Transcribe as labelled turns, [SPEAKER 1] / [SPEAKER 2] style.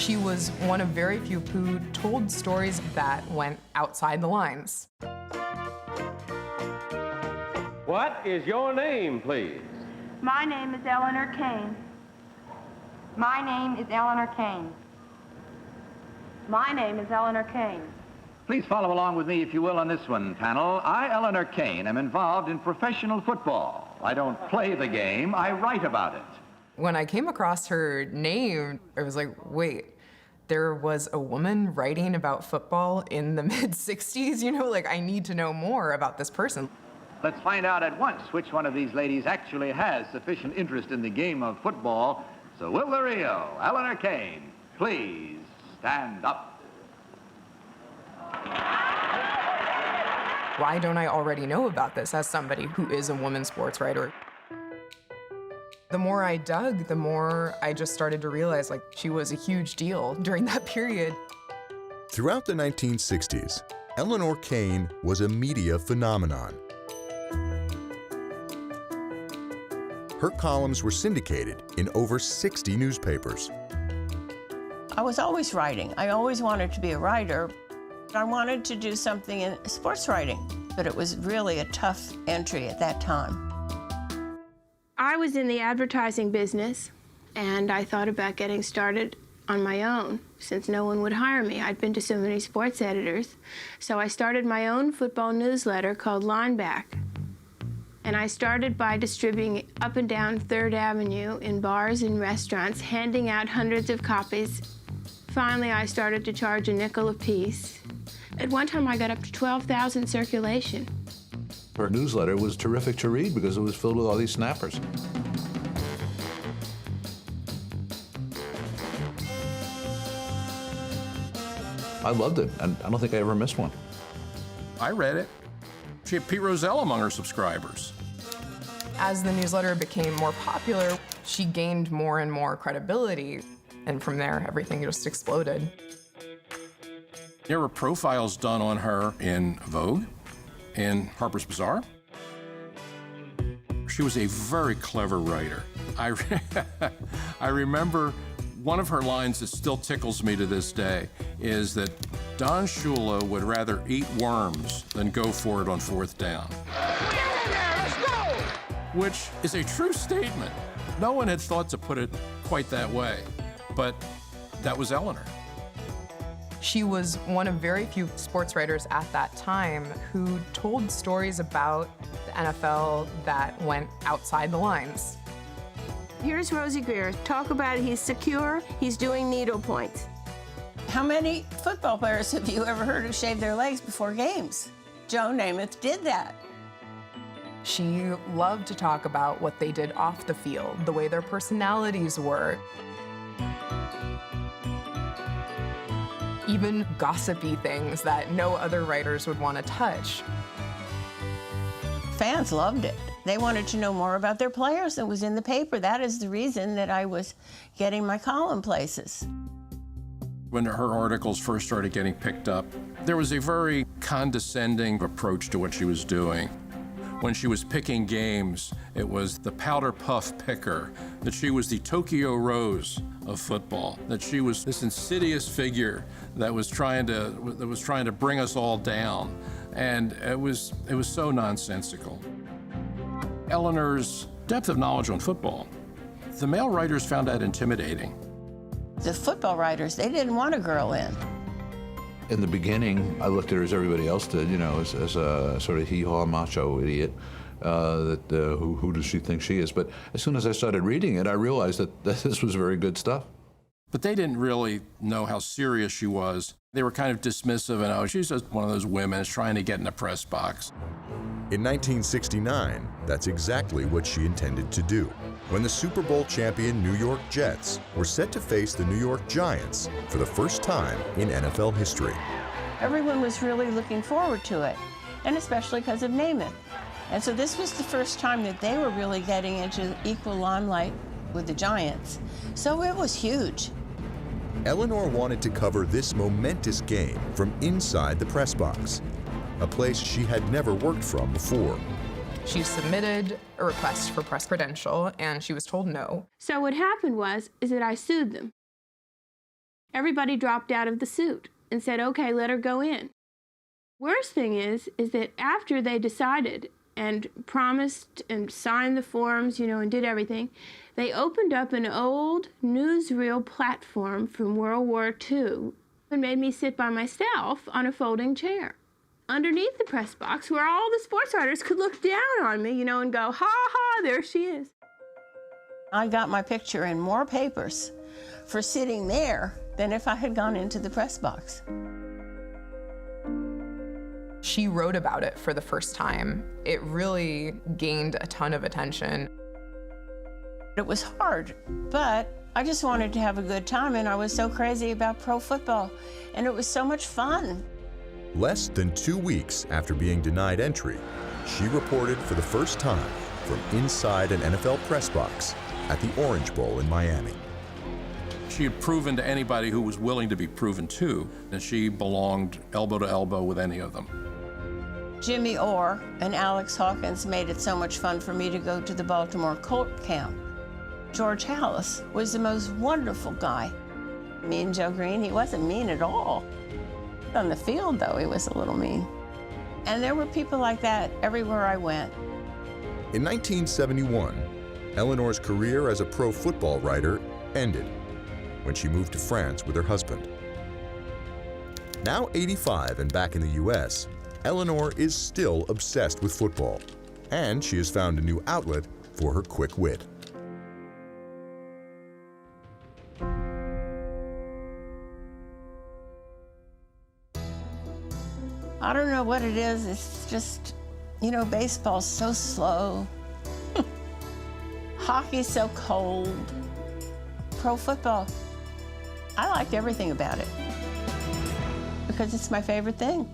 [SPEAKER 1] She was one of very few who told stories that went outside the lines.
[SPEAKER 2] What is your name, please?
[SPEAKER 3] My name is Elinor Kaine. My name is Elinor Kaine. My name is Elinor Kaine.
[SPEAKER 4] Please follow along with me, if you will, on this one, panel. I, Elinor Kaine, am involved in professional football. I don't play the game, I write about it.
[SPEAKER 1] When I came across her name, I was like, wait, there was a woman writing about football in the mid-60s? You know, like, I need to know more about this person.
[SPEAKER 4] Let's find out at once which one of these ladies actually has sufficient interest in the game of football. So will the real Elinor Kaine please stand up?
[SPEAKER 1] Why don't I already know about this as somebody who is a woman sports writer? The more I dug, the more I just started to realize, like, she was a huge deal during that period.
[SPEAKER 5] Throughout the 1960s, Elinor Kaine was a media phenomenon. Her columns were syndicated in over 60 newspapers.
[SPEAKER 6] I was always writing. I always wanted to be a writer. I wanted to do something in sports writing, but it was really a tough entry at that time.
[SPEAKER 3] I was in the advertising business, and I thought about getting started on my own, since no one would hire me. I'd been to so many sports editors. So I started my own football newsletter called Lineback. And I started by distributing it up and down 3rd Avenue in bars and restaurants, handing out hundreds of copies. Finally, I started to charge a nickel a piece. At one time, I got up to 12,000 circulation.
[SPEAKER 7] Her newsletter was terrific to read because it was filled with all these snappers. I loved it, and I don't think I ever missed one.
[SPEAKER 8] I read it. She had Pete Rozelle among her subscribers.
[SPEAKER 1] As the newsletter became more popular, she gained more and more credibility. And from there, everything just exploded.
[SPEAKER 8] There were profiles done on her in Vogue, in Harper's Bazaar. She was a very clever writer. I remember one of her lines that still tickles me to this day is that Don Shula would rather eat worms than go for it on 4th down.
[SPEAKER 2] Let's go!
[SPEAKER 8] Which is a true statement. No one had thought to put it quite that way, but that was Elinor.
[SPEAKER 1] She was one of very few sports writers at that time who told stories about the NFL that went outside the lines.
[SPEAKER 3] Here's Rosie Greer. Talk about it. He's secure. He's doing needle points.
[SPEAKER 6] How many football players have you ever heard who shaved their legs before games? Joe Namath did that.
[SPEAKER 1] She loved to talk about what they did off the field, the way their personalities were. Even gossipy things that no other writers would want to touch.
[SPEAKER 6] Fans loved it. They wanted to know more about their players that was in the paper. That is the reason that I was getting my column places.
[SPEAKER 8] When her articles first started getting picked up, there was a very condescending approach to what she was doing. When she was picking games, it was the powder puff picker, that she was the Tokyo Rose of football, that she was this insidious figure that was trying to bring us all down. And it was so nonsensical. Elinor's depth of knowledge on football, the male writers found that intimidating.
[SPEAKER 6] The football writers, they didn't want a girl in.
[SPEAKER 7] In the beginning, I looked at her as everybody else did, you know, as a sort of hee-haw macho idiot. Who does she think she is? But as soon as I started reading it, I realized that this was very good stuff.
[SPEAKER 8] But they didn't really know how serious she was. They were kind of dismissive and, oh, she's just one of those women that's trying to get in the press box.
[SPEAKER 5] In 1969, that's exactly what she intended to do, when the Super Bowl champion New York Jets were set to face the New York Giants for the first time in NFL history.
[SPEAKER 6] Everyone was really looking forward to it, and especially because of Namath. And so this was the first time that they were really getting into equal limelight with the Giants. So it was huge.
[SPEAKER 5] Elinor wanted to cover this momentous game from inside the press box, a place she had never worked from before.
[SPEAKER 1] She submitted a request for press credential, and she was told no.
[SPEAKER 3] So what happened is that I sued them. Everybody dropped out of the suit and said, okay, let her go in. Worst thing is that after they decided and promised and signed the forms, and did everything, they opened up an old newsreel platform from World War II and made me sit by myself on a folding chair underneath the press box where all the sports writers could look down on me, and go, ha ha, there she is.
[SPEAKER 6] I got my picture in more papers for sitting there than if I had gone into the press box.
[SPEAKER 1] She wrote about it for the first time. It really gained a ton of attention.
[SPEAKER 6] It was hard, but I just wanted to have a good time, and I was so crazy about pro football, and it was so much fun.
[SPEAKER 5] Less than 2 weeks after being denied entry, she reported for the first time from inside an NFL press box at the Orange Bowl in Miami.
[SPEAKER 8] She had proven to anybody who was willing to be proven to that she belonged elbow to elbow with any of them.
[SPEAKER 6] Jimmy Orr and Alex Hawkins made it so much fun for me to go to the Baltimore Colt camp. George Hallis was the most wonderful guy. Mean Joe Green, he wasn't mean at all. On the field, though, he was a little mean. And there were people like that everywhere I went.
[SPEAKER 5] In 1971, Elinor's career as a pro football writer ended when she moved to France with her husband. Now 85 and back in the U.S., Elinor is still obsessed with football, and she has found a new outlet for her quick wit.
[SPEAKER 6] I don't know what it is. It's just, baseball's so slow. Hockey's so cold. Pro football, I liked everything about it because it's my favorite thing.